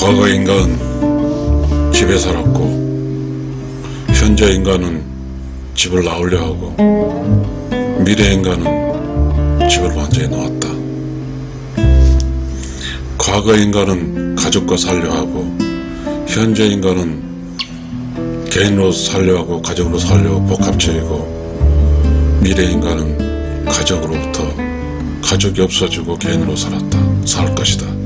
과거 인간은 집에 살았고 현재 인간은 집을 나오려 하고 미래 인간은 집을 완전히 놓았다. 과거 인간은 가족과 살려 하고 현재 인간은 개인으로 살려 하고 가족으로 살려 복합체이고 미래 인간은 가족으로부터 가족이 없어지고 개인으로 살 것이다.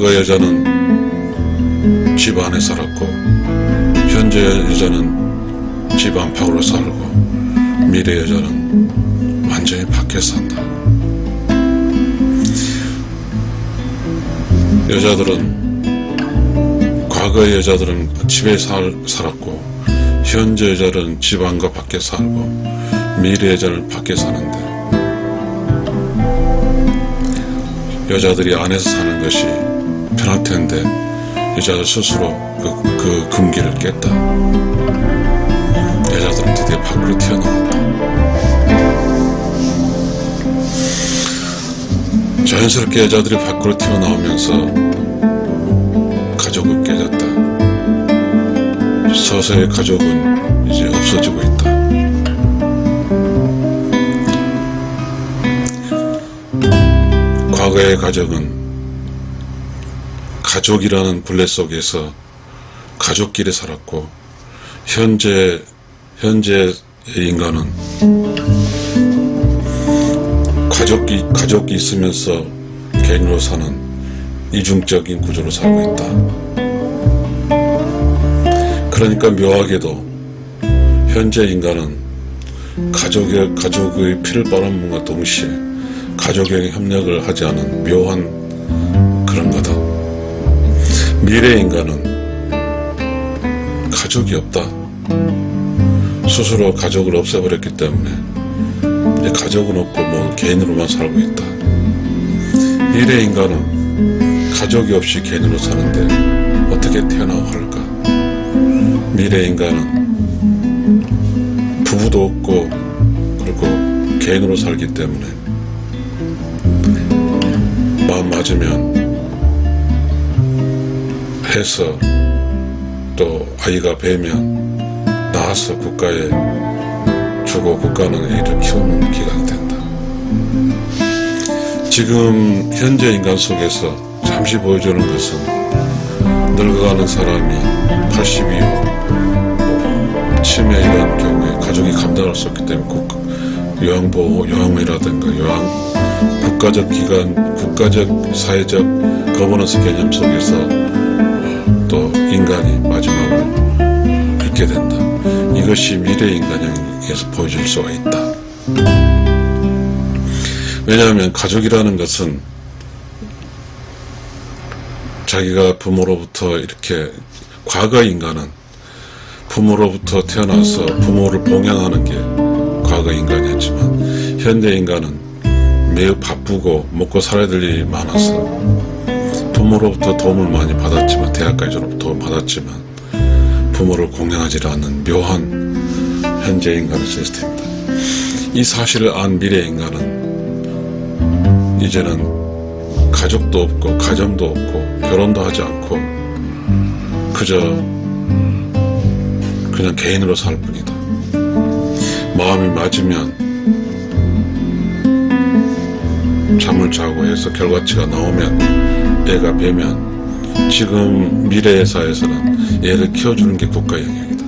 과거 여자는 집 안에 살았고 현재 여자는 집 안팎으로 살고 미래 여자는 완전히 밖에 산다. 과거의 여자들은 집에 살았고 현재 여자는 집 안과 밖에 살고 미래 여자는 밖에 사는데 여자들이 안에서 사는 것이 편할 텐데 여자들 스스로 그 금기를 깼다. 여자들은 드디어 밖으로 튀어나왔다. 자연스럽게 여자들이 밖으로 튀어나오면서 가족은 깨졌다. 서서히 가족은 이제 없어지고 있다. 과거의 가족은 가족이라는 굴레 속에서 가족끼리 살았고 현재의 인간은 가족이 있으면서 개인으로 사는 이중적인 구조로 살고 있다. 그러니까 묘하게도 현재 인간은 가족의 피를 빨아먹음과 동시에 가족에게 협력을 하지 않은 묘한 그런 거다. 미래 인간은 가족이 없다. 스스로 가족을 없애버렸기 때문에 이제 가족은 없고 개인으로만 살고 있다. 미래 인간은 가족이 없이 개인으로 사는데 어떻게 태어나고 할까? 미래 인간은 부부도 없고 그리고 개인으로 살기 때문에 마음 맞으면 해서 또 아이가 배면 낳아서 국가에 주고 국가는 애를 키우는 기관이 된다. 지금 현재 인간 속에서 잠시 보여주는 것은 늙어가는 사람이 80 이후 치매 이런 경우에 가족이 감당할 수 없기 때문에 요양원이라든가 국가적 기관, 국가적 사회적 거버넌스 개념 속에서 또 인간이 마지막을 잊게 된다. 이것이 미래 인간에서 보여줄 수가 있다. 왜냐하면 가족이라는 것은 자기가 부모로부터 이렇게 과거 인간은 부모로부터 태어나서 부모를 봉양하는 게 과거 인간이었지만 현대 인간은 매우 바쁘고 먹고 살아야 될 일이 많아서 부모로부터 도움을 많이 받았지만 대학까지 졸업 도움을 받았지만 부모를 공양하지 않는 묘한 현재 인간의 시스템이다. 이 사실을 안 미래 인간은 이제는 가족도 없고 가정도 없고 결혼도 하지 않고 그저 그냥 개인으로 살 뿐이다. 마음이 맞으면 잠을 자고 해서 결과치가 나오면 애가 배면 지금 미래의 사회에서는 애를 키워주는 게 국가 영역이다.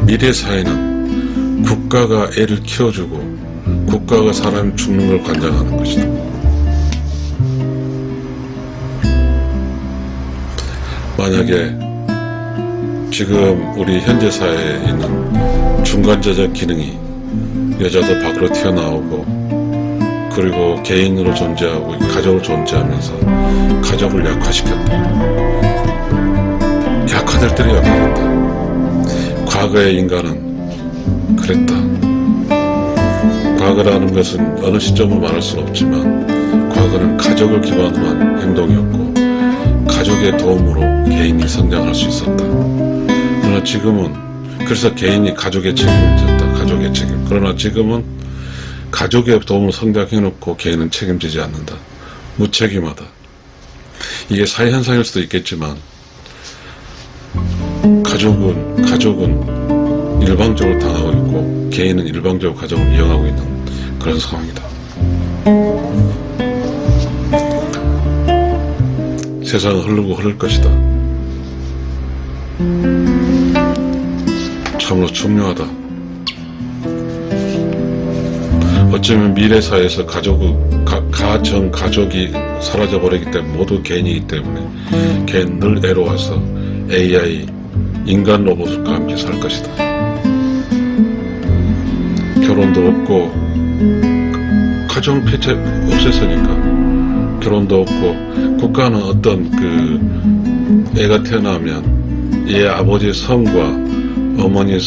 미래 사회는 국가가 애를 키워주고 국가가 사람이 죽는 걸 관장하는 것이다. 만약에 지금 우리 현재 사회에 있는 중간자적 기능이 여자도 밖으로 튀어나오고 그리고 개인으로 존재하고 가족으로 존재하면서 가족을 약화시켰다. 약화될 때는 약화된다. 과거의 인간은 그랬다. 과거라는 것은 어느 시점을 말할 수는 없지만 과거는 가족을 기반으로 한 행동이었고 가족의 도움으로 개인이 성장할 수 있었다. 그러나 지금은 그래서 개인이 가족의 책임을 졌다. 가족의 책임. 그러나 지금은 가족의 도움을 성장해놓고 개인은 책임지지 않는다. 무책임하다. 이게 사회 현상일 수도 있겠지만 가족은 일방적으로 당하고 있고 개인은 일방적으로 가족을 이용하고 있는 그런 상황이다. 세상은 흐르고 흐를 것이다. 참으로 중요하다. 어쩌면 미래 사회에서 가족이 사라져버리기 때문에 모두 개인이기 때문에 개인 늘 애로와서 AI, 인간 로봇과 함께 살 것이다. 결혼도 없고 가정을 없앴으니까 결혼도 없고 국가는 어떤 애가 태어나면 얘 아버지의 성과 어머니의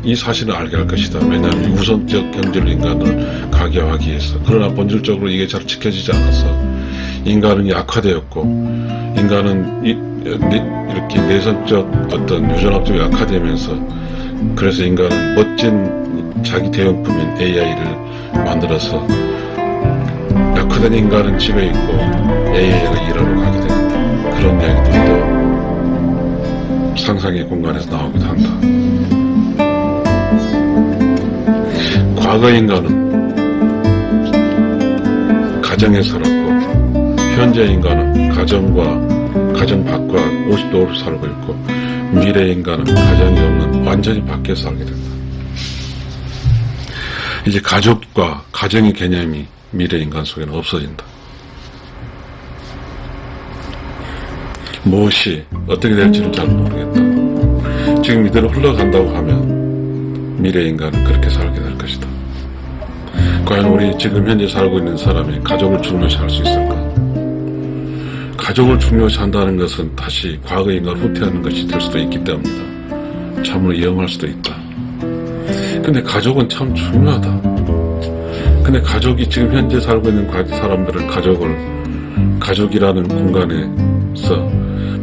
이 사실을 알게 할 것이다. 왜냐하면 우선적 경제를 인간을 가계화하기 위해서. 그러나 본질적으로 이게 잘 지켜지지 않아서 인간은 약화되었고 인간은 이렇게 내성적 어떤 유전학적이 약화되면서 그래서 인간은 멋진 자기 대용품인 AI를 만들어서 약화된 인간은 집에 있고 AI가 일하러 가게 되는 그런 이야기들도 상상의 공간에서 나오기도 한다. 과거 인간은 가정에 살았고 현재 인간은 가정 밖과 50도 살고 있고 미래 인간은 가정이 없는 완전히 밖에 살게 된다. 이제 가족과 가정의 개념이 미래 인간 속에는 없어진다. 무엇이 어떻게 될지는 잘 모르겠다. 지금 이대로 흘러간다고 하면 미래 인간은 그렇게 살게 될 것이다. 과연 우리 지금 현재 살고 있는 사람이 가족을 중요시할 수 있을까? 가족을 중요시한다는 것은 다시 과거 인간을 후퇴하는 것이 될 수도 있기 때문이다. 참으로 위험할 수도 있다. 근데 가족은 참 중요하다. 근데 가족이 지금 현재 살고 있는 사람들은 가족이라는 공간에서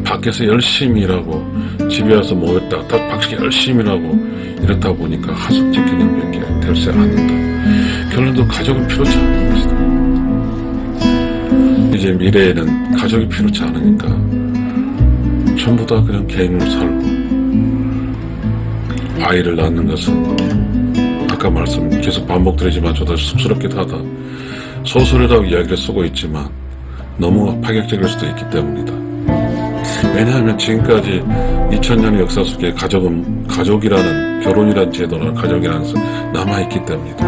밖에서 열심히 일하고 집에 와서 모였다 또 밖에 열심히 일하고 이렇다 보니까 하숙집 개념밖에 되지 않는다. 결론도 가족은 필요치 않은 것이다. 이제 미래에는 가족이 필요치 않으니까 전부 다 그냥 개인으로 살고 아이를 낳는 것은 아까 계속 반복드리지만 저도 쑥스럽기도 하다. 소설이라고 이야기를 쓰고 있지만 너무 파격적일 수도 있기 때문이다. 왜냐하면 지금까지 2000년의 역사 속에 가족이라는 결혼이라는 제도나 가족이라는 것은 남아있기 때문이다.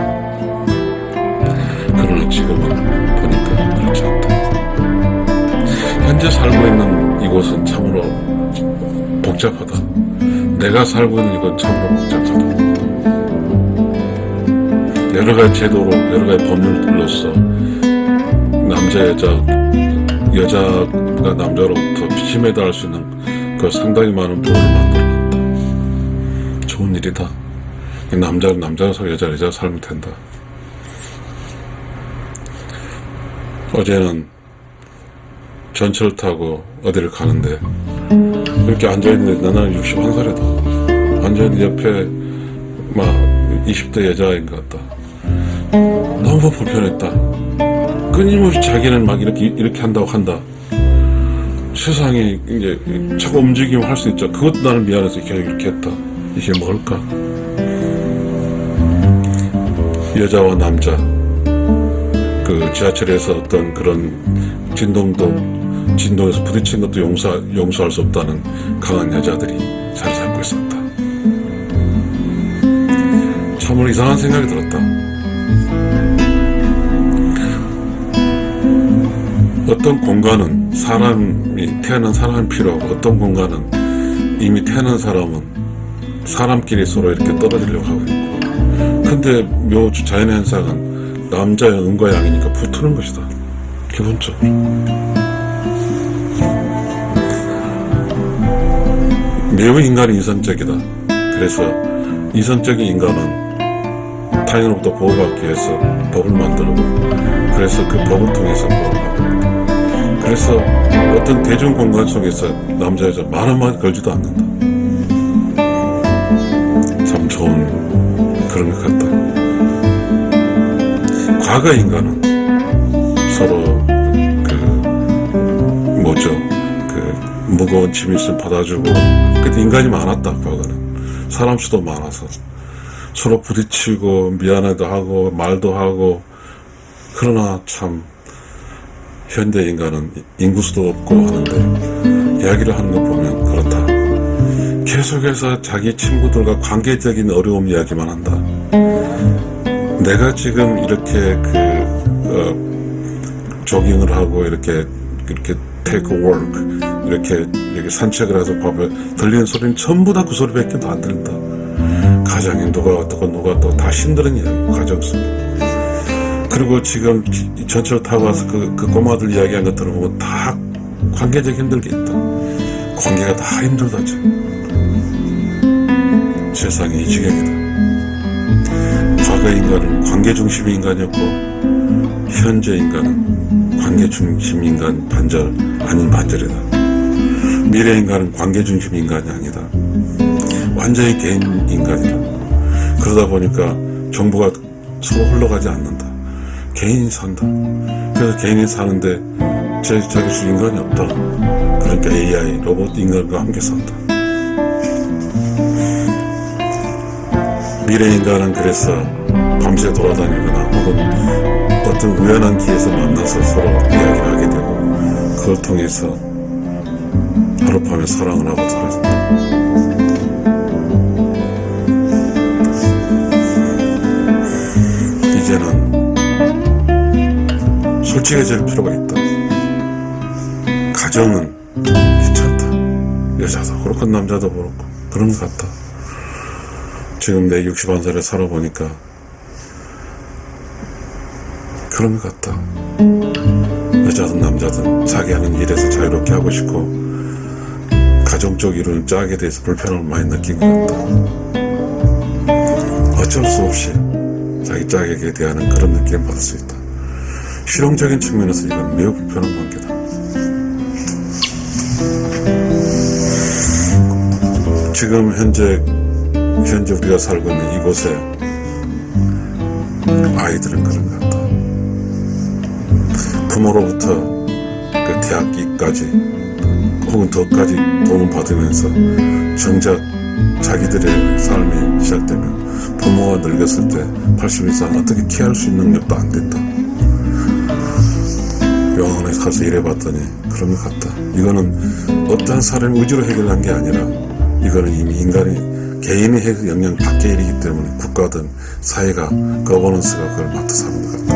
그러나 지금은 보니까 그렇지 않다. 현재 살고 있는 이곳은 참으로 복잡하다. 내가 살고 있는 이건 참으로 복잡하다. 여러 가지 제도로 여러 가지 법률로서 여자가 남자로부터 침해당할 수 있는 그 상당히 많은 부분을 만들어낸다. 좋은 일이다. 남자는 남자가 살고 여자는 여자가 살면 된다. 어제는 전철을 타고 어디를 가는데 이렇게 앉아있는데 나는 61살이다. 앉아있는 옆에 막 20대 여자인 것 같다. 너무 불편했다. 끊임없이 자기는 막 이렇게 한다. 세상이 이제 자꾸 움직이면 할 수 있죠. 그것도 나는 미안해서 이렇게 했다. 이게 뭘까? 여자와 남자, 지하철에서 어떤 그런 진동에서 부딪힌 것도 용서할 수 없다는 강한 여자들이 자리 잡고 있었다. 참으로 이상한 생각이 들었다. 어떤 공간은 태어난 사람이 필요하고 어떤 공간은 이미 태어난 사람은 사람끼리 서로 이렇게 떨어지려고 하고 있고 근데 자연의 현상은 남자의 음과 양이니까 붙는 것이다. 기본적으로. 매우 인간이 이성적이다. 그래서 이성적인 인간은 타인으로부터 보호받기 위해서 법을 만들고 그래서 그 법을 통해서 보호받고 있다. 그래서 어떤 대중공간 속에서 남자 여자 많은 말 걸지도 않는다. 참 좋은 그런 것 같다. 과거 인간은 서로 무거운 짐 있으면 받아주고, 그때 인간이 많았다. 과거는 사람 수도 많아서 서로 부딪히고 미안해도 하고 말도 하고. 그러나 참 현대 인간은 인구수도 없고 하는데 이야기를 하는 거 보면 그렇다. 계속해서 자기 친구들과 관계적인 어려움 이야기만 한다. 내가 지금 이렇게 조깅을 하고 이렇게 take a walk 이렇게 산책을 해서 보면 들리는 소리는 전부 다 그 소리밖에 안 들린다. 가정에 누가 어떻고 누가 또 다 힘든 이야기, 가정 속에. 그리고 지금 전철 타고 와서 그 꼬마들 이야기한 거 들어보면 다 관계적 힘들게 있다. 관계가 다 힘들다 지금. 세상이 이 지경이다. 과거 인간은 관계 중심의 인간이었고, 현재 인간은 관계 중심 인간 반절 아닌 반절이다. 미래 인간은 관계 중심 인간이 아니다. 완전히 개인 인간이다. 그러다 보니까 정보가 서로 흘러가지 않는다. 개인이 산다. 그래서 개인이 사는데 자기 수 인간이 없다. 그러니까 AI, 로봇 인간과 함께 산다. 미래 인간은 그래서 밤새 돌아다니거나 혹은 어떤 우연한 기회에서 만나서 서로 이야기를 하게 되고, 그걸 통해서 하룻밤에 사랑을 하고 살아진다. 이제는 솔직해질 필요가 있다. 가정은 귀찮다. 여자도 그렇고 남자도 그렇고 그런 것 같다. 지금 내 61살에 살아보니까 그런 것 같다. 여자든 남자든 자기 하는 일에서 자유롭게 하고 싶고, 가정적 이루는 짝에 대해서 불편함을 많이 느낀 것 같다. 어쩔 수 없이 자기 짝에게 대하는 그런 느낌을 받을 수 있다. 실용적인 측면에서 이건 매우 불편한 관계다. 지금 현재 우리가 살고 있는 이곳에 아이들은 그런 것 같다. 부모로부터 그 대학기까지 혹은 더까지 도움을 받으면서 정작 자기들의 삶이 시작되면 부모가 늙었을 때 80 이상 어떻게 케어할 수 있는 능력도 안 된다. 병원에 가서 일해봤더니 그런 것 같다. 이거는 어떠한 사람의 의지로 해결한 게 아니라 이거는 이미 개인의 영향 밖의 일이기 때문에 국가든 사회가 거버넌스가 그걸 맡아서 하는 것 같다.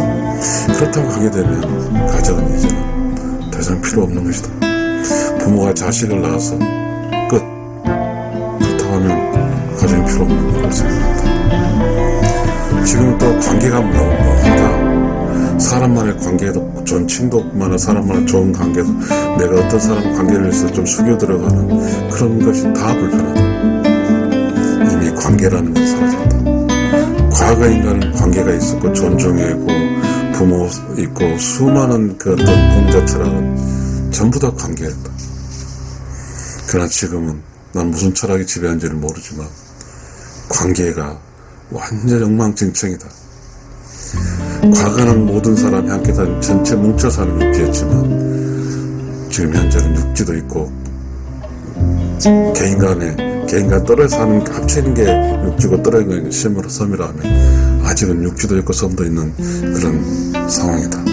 그렇다고 하게 되면 가정은 이제는 더 이상 필요 없는 것이다. 부모가 자식을 낳아서 끝. 그렇다고 하면 가정이 필요 없는 걸 생각한다. 지금 또 관계가 너무 하다. 사람만의 관계도 존칭도 많아. 사람만의 좋은 관계도, 내가 어떤 사람 관계를 해서 좀 숙여 들어가는 그런 것이 다 불편하다. 이미 관계라는 건 사라졌다. 과거 인간은 관계가 있었고 존중이고 부모 있고 수많은 그 어떤 공자 철학은 전부 다 관계였다. 그러나 지금은 난 무슨 철학이 지배한지를 모르지만 관계가 완전 엉망진창이다. 과거는 모든 사람이 함께 다니는 전체 뭉쳐 사는 육지였지만 지금 현재는 육지도 있고 개인간 떨어져 사는 합치는 게 육지고 떨어져 있는 섬이라 하면 아직은 육지도 있고 섬도 있는 그런 상황이다.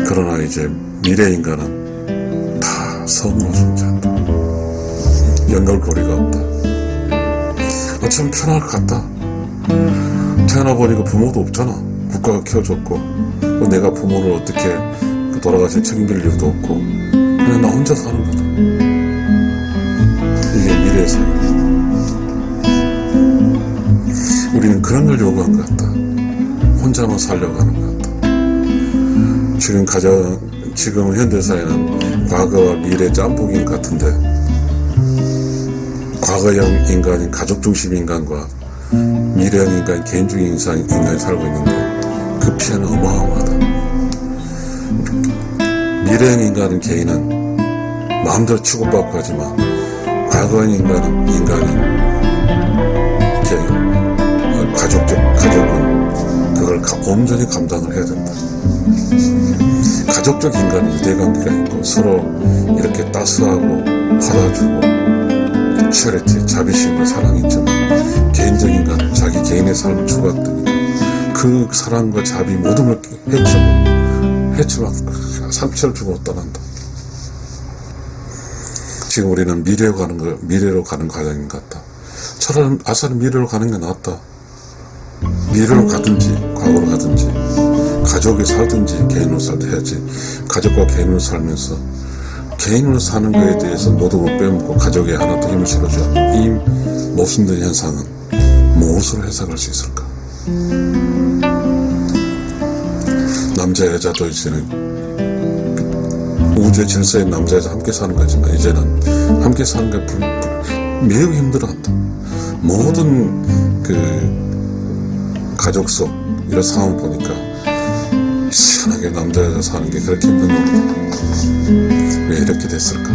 그러나 이제 미래 인간은 다 섬으로 존재한다. 연결고리가 없다. 참 편할 것 같다. 태어나보니까 부모도 없잖아. 국가가 키워줬고 내가 부모를 어떻게 돌아가신 책임질 이유도 없고 그냥 나 혼자 사는 거다. 이게 미래의 삶이다. 우리는 그런 걸 요구한 것 같다. 혼자만 살려고 하는 것 같다. 지금 현대사회는 과거와 미래 짬뽕인 것 같은데 과거형 인간인 가족 중심 인간과 미래형 인간 개인 중인 인간이 살고 있는데 그 피해는 어마어마하다. 미래형 인간은 개인은 마음대로 치고받고 하지만 과거형 인간은 개인 가족은 그 그걸 온전히 감당을 해야 된다. 가족적 인간은 유대관계가 있고 서로 이렇게 따스하고 받아주고 치어리티, 자비심과 사랑이 있지만 개인적 인간은 자기 개인의 삶을 추구하거든요. 그 사랑과 자비 모든 걸 해치고 상처를 주고 떠난다. 지금 우리는 미래로 가는 과정인 것 같다. 차라리 아싸리 미래로 가는 게 낫다. 미래로 가든지 과거로 가든지 가족이 살든지 개인으로 살든 해야지. 가족과 개인으로 살면서 개인으로 사는 거에 대해서 모든 걸 빼먹고 가족에 하나 더 힘을 실어줘야 이 모순된 현상은 무엇으로 해석할 수 있을까? 남자 여자도 이제는 우주의 질서에 남자 여자 함께 사는 거지만 이제는 함께 사는 게 매우 힘들어한다. 모든 가족 속 이런 상황을 보니까 시원하게 남자 여자 사는 게 그렇게 힘든 겁니다. 왜 이렇게 됐을까?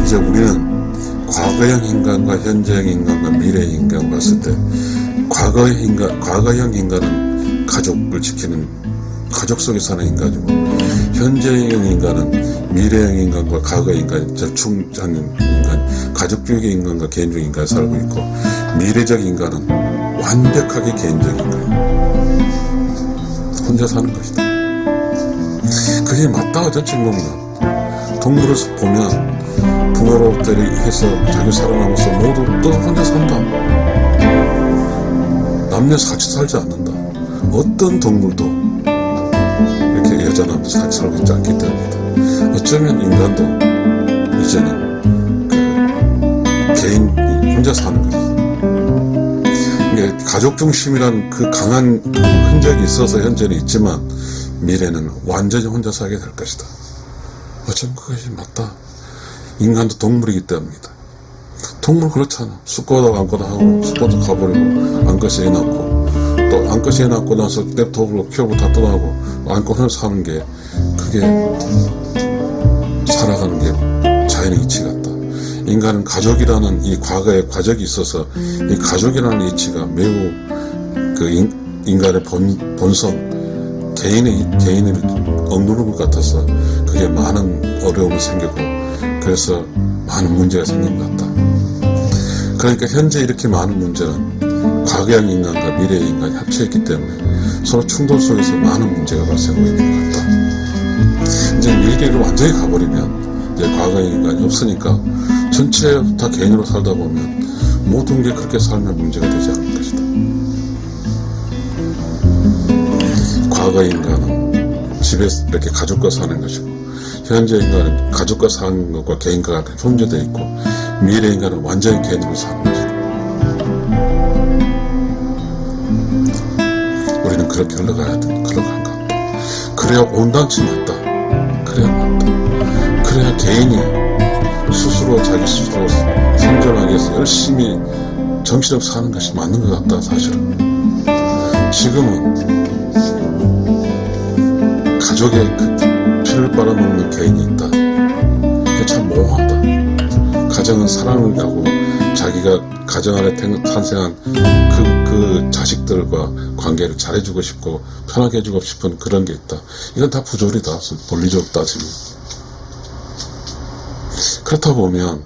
이제 우리는 과거형 인간과 현재형 인간과 미래형 인간을 봤을 때 과거형 인간은 가족을 지키는 가족 속에 사는 인간이고 현재형 인간은 미래형 인간과 과거 인간, 절충하는 인간, 가족적인 인간과 개인적 인간이 살고 있고 미래적 인간은 완벽하게 개인적 인간, 혼자 사는 것이다. 그게 맞다고 저는 봅니다. 동물을 보면 부모로부터 해서 자기 살아남아서 모두 또 혼자 산다. 남녀서 같이 살지 않는다. 어떤 동물도 이렇게 여자 남자 같이 살고 있지 않기 때문이다. 어쩌면 인간도 이제는 개인 혼자 사는 거지. 이게 가족 중심이란 그 강한 흔적이 있어서 현재는 있지만 미래는 완전히 혼자 살게 될 것이다. 어쩌면 그것이 맞다. 인간도 동물이기 때문이다. 동물 그렇잖아. 쑥고도 안고도 하고 쑥고도 가버리고 안것이 해놨고 또 안것이 해놨고 나서 랩톱으로 키우고 다 떠나고 안고 혼자 사는 게 그게 살아가는 게 자연의 이치 같다. 인간은 가족이라는 이 과거의 과적이 있어서 이 가족이라는 이치가 매우 인간의 본성 개인을 억누르는 것 같아서 그게 많은 어려움이 생기고 그래서 많은 문제가 생긴 것 같다. 그러니까 현재 이렇게 많은 문제는 과거형 인간과 미래의 인간이 합쳐있기 때문에 서로 충돌 속에서 많은 문제가 발생하고 있는 것 같다. 이제 미래로 완전히 가버리면 이제 과거의 인간이 없으니까 전체 다 개인으로 살다 보면 모든 게 그렇게 살면 문제가 되지 않을 것이다. 과거 인간은 집에서 이렇게 가족과 사는 것이고 현재 인간은 가족과 사는 것과 개인과 혼재되어 있고 미래 인간은 완전히 개인으로 사는 것이다. 우리는 그렇게 흘러가야 돼. 흘러간 것 같다. 그래야 온당치 맞다. 그래야 맞다. 그래야 개인이 스스로 자기 스스로 생존하기 위해서 열심히 정신없이 사는 것이 맞는 것 같다. 사실은 지금은 가족의 피를 빨아먹는 개인이 있다. 그게 참 모호하다. 가정은 사랑을 하고 자기가 가정 안에 탄생한 그 자식들과 관계를 잘해주고 싶고 편하게 해주고 싶은 그런 게 있다. 이건 다 부조리다. 논리적으로 따지면. 그렇다 보면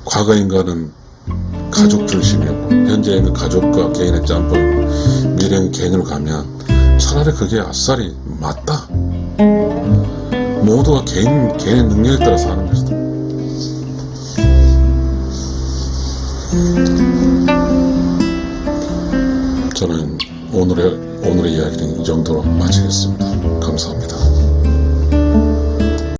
과거 인간은 가족 중심이고 현재는 가족과 개인의 짬뽕이고 미래는 개인으로 가면 차라리 그게 아싸리 맞다. 모두가 개인의 능력에 따라 사는 것이다. 저는 오늘의 이야기는 이 정도로 마치겠습니다. 감사합니다.